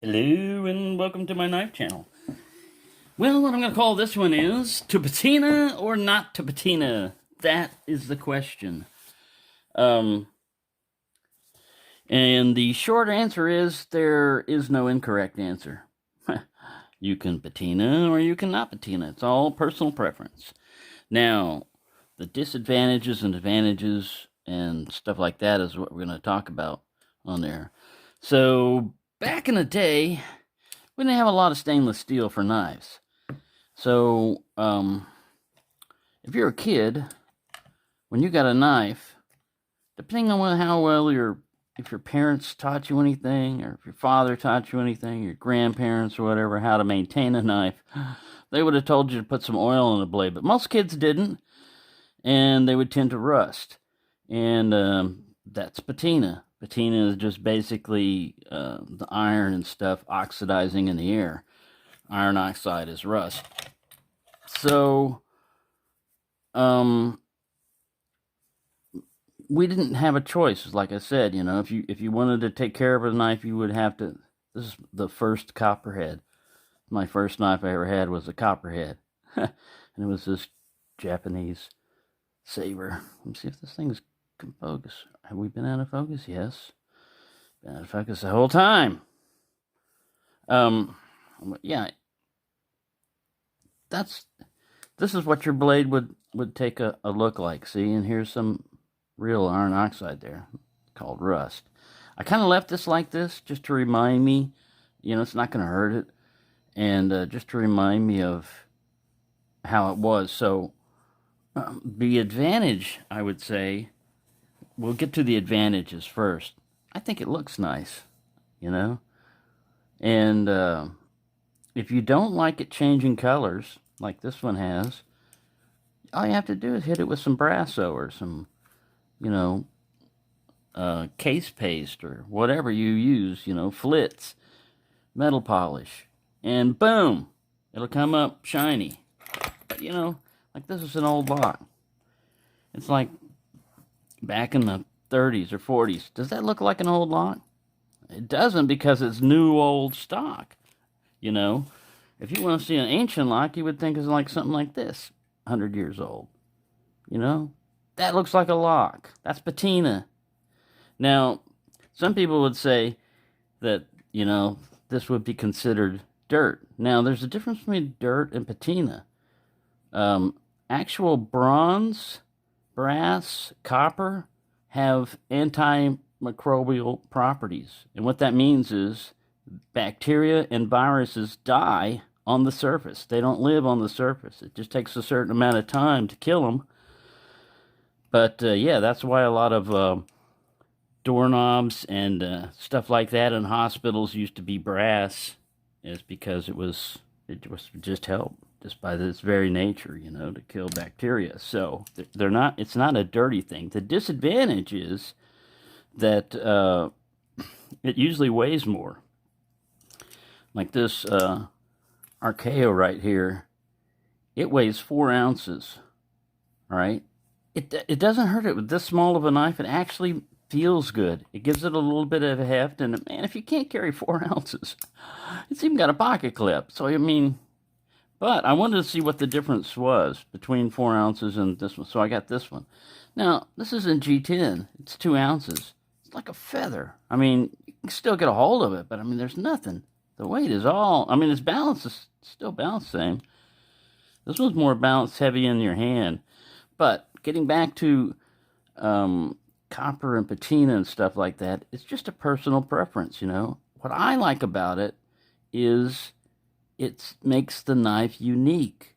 Hello and welcome to my knife channel. Well, what I'm going to call this one is to patina or not to patina. That is the question. And the short answer is there is no incorrect answer. You can patina or you cannot patina. It's all personal preference. Now, the disadvantages and advantages and stuff like that is what we're going to talk about on there. So, back in the day, we didn't have a lot of stainless steel for knives. So, if you're a kid, when you got a knife, depending on how well if your parents taught you anything, or if your father taught you anything, your grandparents or whatever, how to maintain a knife, they would have told you to put some oil on the blade. But most kids didn't, and they would tend to rust. And that's patina. Patina is just basically the iron and stuff oxidizing in the air. Iron oxide is rust. So, we didn't have a choice. Like I said, if you wanted to take care of a knife, you would have to. This is the first copperhead. My first knife I ever had was a copperhead, and it was this Japanese saber. Let me see if this thing can focus. Have we been out of focus? Yes, been out of focus the whole time. Yeah. This is what your blade would take a look like. See, and here's some real iron oxide there called rust. I kind of left this like this just to remind me, it's not going to hurt it, and just to remind me of how it was. So the advantage, I would say, we'll get to the advantages first. I think it looks nice, and if you don't like it changing colors, like this one has, all you have to do is hit it with some Brasso or some, case paste or whatever you use, flitz, metal polish, and boom, it'll come up shiny. But, like this is an old lock. It's like back in the 30s or 40s. Does that look like an old lock? It doesn't, because it's new old stock. If you want to see an ancient lock, you would think it's like something like this, 100 years old. That looks like a lock. That's patina. Now, some people would say that, this would be considered dirt. Now, there's a difference between dirt and patina. Actual bronze, brass, copper have antimicrobial properties. And what that means is bacteria and viruses die on the surface. They don't live on the surface. It just takes a certain amount of time to kill them. But yeah, that's why a lot of doorknobs and stuff like that in hospitals used to be brass, is because it was just help, just by this very nature, to kill bacteria. So it's not a dirty thing. The disadvantage is that it usually weighs more. Like this Archaeo right here, it weighs 4 ounces. All right, it doesn't hurt it with this small of a knife. It actually feels good. It gives it a little bit of a heft, and man, if you can't carry 4 ounces, it's even got a pocket clip. So but I wanted to see what the difference was between 4 ounces and this one. So I got this one. Now this is in G10. It's 2 ounces. It's like a feather. You can still get a hold of it, but there's nothing. The weight is all, its balance is still balanced the same. This one's more balanced, heavy in your hand. But getting back to copper and patina and stuff like that, it's just a personal preference, What I like about it is it makes the knife unique.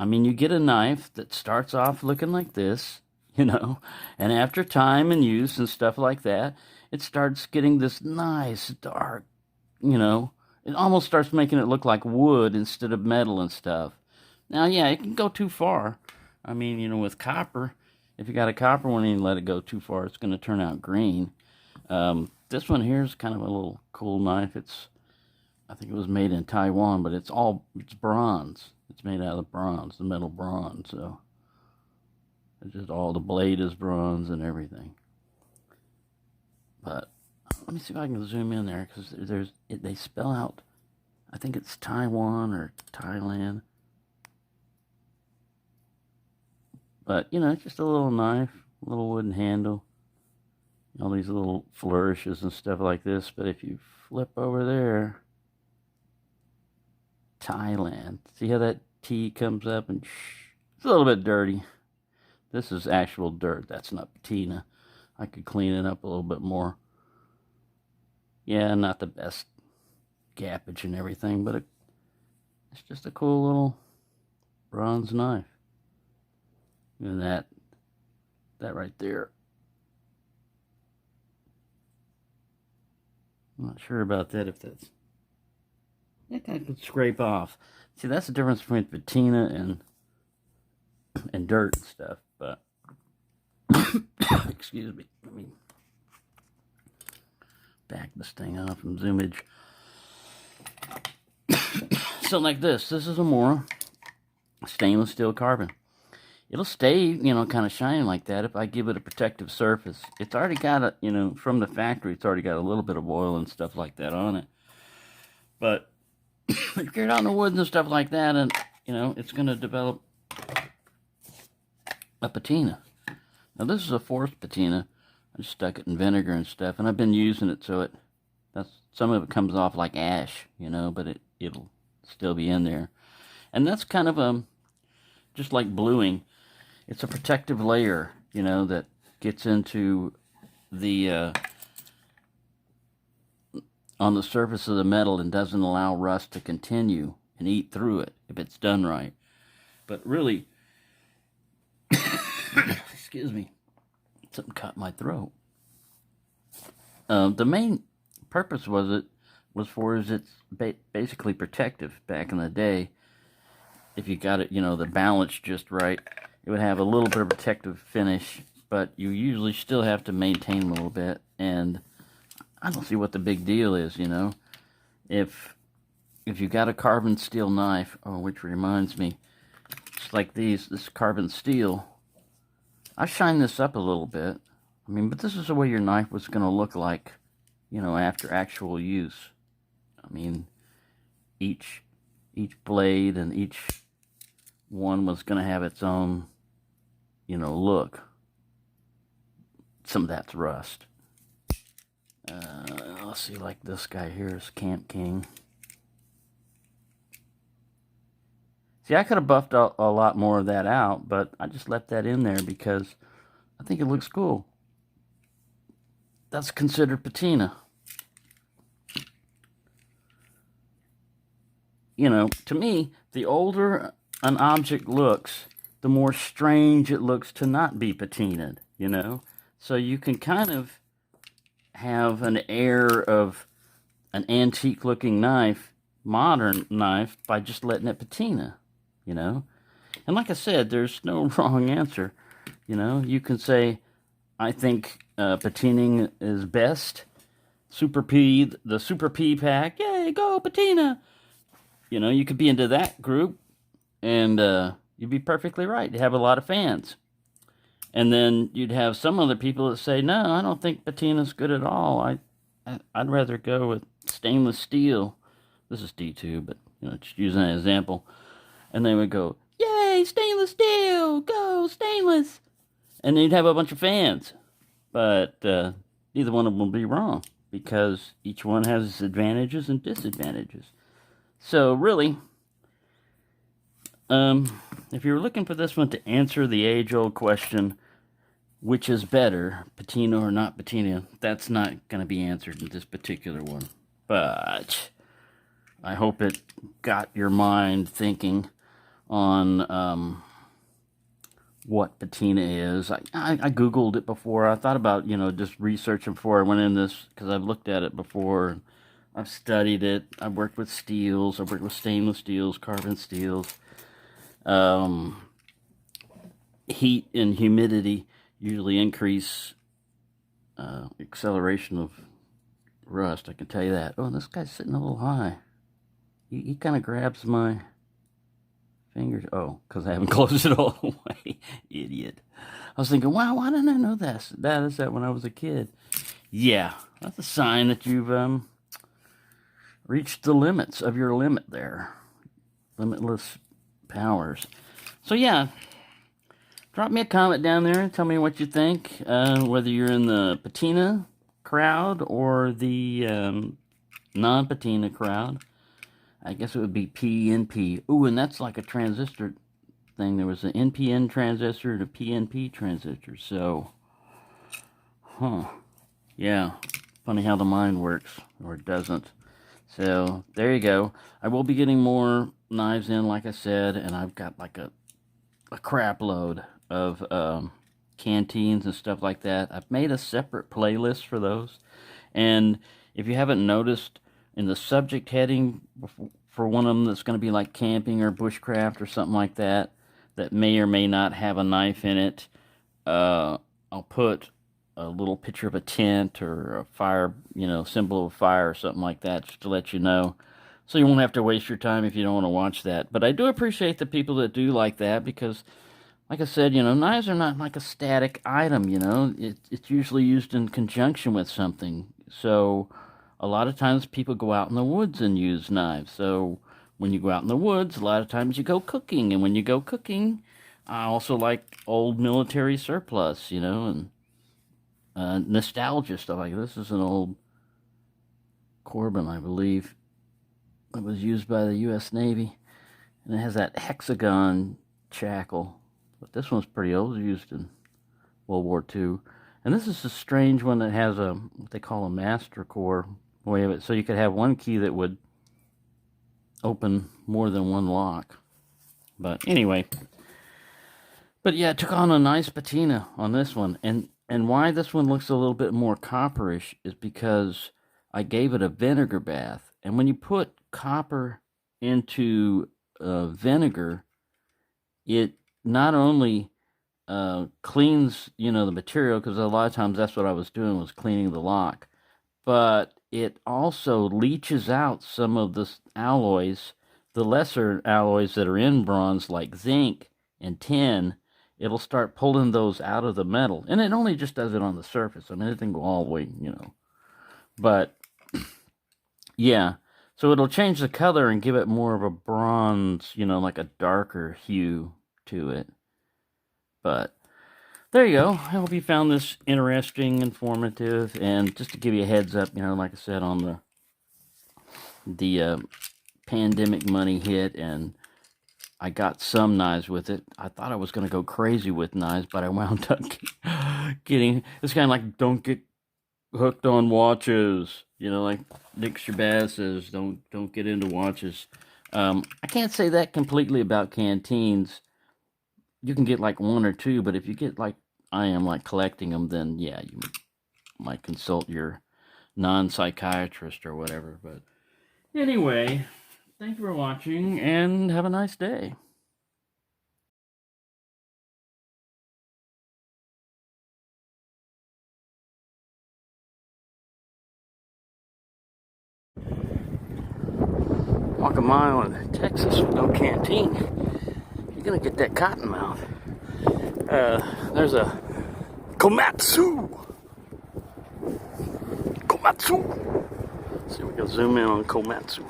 You get a knife that starts off looking like this, and after time and use and stuff like that, it starts getting this nice, dark, it almost starts making it look like wood instead of metal and stuff. Now, yeah, it can go too far. With copper, if you got a copper one and you let it go too far, it's going to turn out green. This one here is kind of a little cool knife. I think it was made in Taiwan, but it's bronze. It's made out of bronze, the metal bronze. So it's just all the blade is bronze and everything. But let me see if I can zoom in there, because they spell out, I think it's Taiwan or Thailand. But, you know, it's just a little knife, a little wooden handle. All these little flourishes and stuff like this. But if you flip over there, Thailand. See how that T comes up and it's a little bit dirty. This is actual dirt. That's not patina. I could clean it up a little bit more. Yeah, not the best gappage and everything, but it's just a cool little bronze knife. And that right there. I'm not sure about that, if that kind of could scrape off. See, that's the difference between patina and dirt and stuff. But excuse me, let me back this thing off and zoomage. So like this is a Mora stainless steel carbon. It'll stay, you know, kind of shiny like that if I give it a protective surface. It's already got a, you know, from the factory, it's already got a little bit of oil and stuff like that on it. But if you're out in the woods and stuff like that, and, you know, it's going to develop a patina. Now, this is a forced patina. I just stuck it in vinegar and stuff, and I've been using it so some of it comes off like ash, you know, but it'll still be in there. And that's kind of just like bluing. It's a protective layer, you know, that gets into the on the surface of the metal and doesn't allow rust to continue and eat through it if it's done right. But really, excuse me, something caught my throat. The main purpose was it's basically protective back in the day. If you got it, you know, the balance just right, it would have a little bit of protective finish, but you usually still have to maintain a little bit. And I don't see what the big deal is, you know. If you got a carbon steel knife, which reminds me, just like this carbon steel, I shine this up a little bit. I mean, but this is the way your knife was going to look like, you know, after actual use. I mean, each blade and each one was going to have its own, you know, look. Some of that's rust. Let's see, like this guy here is Camp King. See, I could have buffed a lot more of that out, but I just left that in there because I think it looks cool. That's considered patina. You know, to me, the older an object looks, the more strange it looks to not be patinaed, you know? So you can kind of have an air of an antique-looking knife, modern knife, by just letting it patina, you know? And like I said, there's no wrong answer, you know? You can say, I think patining is best. The Super P pack, yay, go patina! You know, you could be into that group, and you'd be perfectly right. You'd have a lot of fans. And then you'd have some other people that say, no, I don't think patina's good at all. I'd rather go with stainless steel. This is D2, but, you know, just using an example. And they would go, yay, stainless steel, go stainless. And then you'd have a bunch of fans. But neither one of them will be wrong, because each one has its advantages and disadvantages. So really, if you're looking for this one to answer the age-old question, which is better, patina or not patina, that's not going to be answered in this particular one. But I hope it got your mind thinking on what patina is. I Googled it before. I thought about, you know, just researching before I went in this, because I've looked at it before. I've studied it. I've worked with steels. I've worked with stainless steels, carbon steels. Heat and humidity usually increase acceleration of rust. I can tell you that. Oh, this guy's sitting a little high. He kind of grabs my fingers. Oh, because I haven't closed it all the way. Idiot. I was thinking, wow, why didn't I know that when I was a kid? Yeah, that's a sign that you've reached the limits of your limit there. Limitless powers. So yeah, drop me a comment down there and tell me what you think, whether you're in the patina crowd or the non-patina crowd. I guess it would be PNP. Ooh, and that's like a transistor thing. There was an NPN transistor and a PNP transistor. So, yeah, funny how the mind works, or it doesn't. So, there you go. I will be getting more knives in, like I said, and I've got like a crap load of canteens and stuff like that. I've made a separate playlist for those. And if you haven't noticed, in the subject heading for one of them that's going to be like camping or bushcraft or something like that, that may or may not have a knife in it, I'll put a little picture of a tent or a fire, symbol of fire or something like that, just to let you know. So you won't have to waste your time if you don't want to watch that. But I do appreciate the people that do like that, because like I said, knives are not like a static item, It's usually used in conjunction with something. So a lot of times people go out in the woods and use knives. So when you go out in the woods, a lot of times you go cooking. And when you go cooking, I also like old military surplus, and nostalgia stuff. Like this is an old Corbin, I believe. It was used by the U.S. Navy. And it has that hexagon shackle. But this one's pretty old. It was used in World War II. And this is a strange one that has what they call a master core way of it. So you could have one key that would open more than one lock. But anyway. But yeah, it took on a nice patina on this one. And why this one looks a little bit more copperish is because I gave it a vinegar bath. And when you put copper into vinegar, it not only cleans, the material, because a lot of times that's what I was doing, was cleaning the lock, but it also leaches out some of the alloys, the lesser alloys that are in bronze, like zinc and tin. It'll start pulling those out of the metal, and it only just does it on the surface. I mean, it didn't go all the way, but yeah. So it'll change the color and give it more of a bronze, like a darker hue to it. But there you go. I hope you found this interesting, informative, and just to give you a heads up, like I said, on the pandemic money hit, and I got some knives with it. I thought I was going to go crazy with knives, but I wound up getting, it's kind of like, don't get hooked on watches, like Nick Shabazz says, don't get into watches. I can't say that completely about canteens. You can get like one or two, but if you get like I am, like collecting them, then yeah, you might consult your non-psychiatrist or whatever. But anyway, thank you for watching and have a nice day. Walk a mile in Texas with no canteen, you're gonna get that cotton mouth. There's a Komatsu. See, we can zoom in on Komatsu.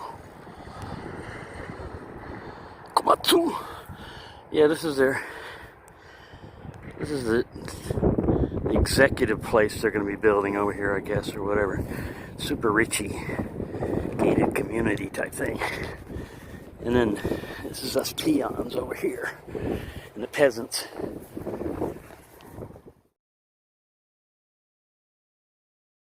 Yeah, this is the executive place they're going to be building over here, I guess, or whatever. Super richy, gated community type thing. And then this is us peons over here, and the peasants.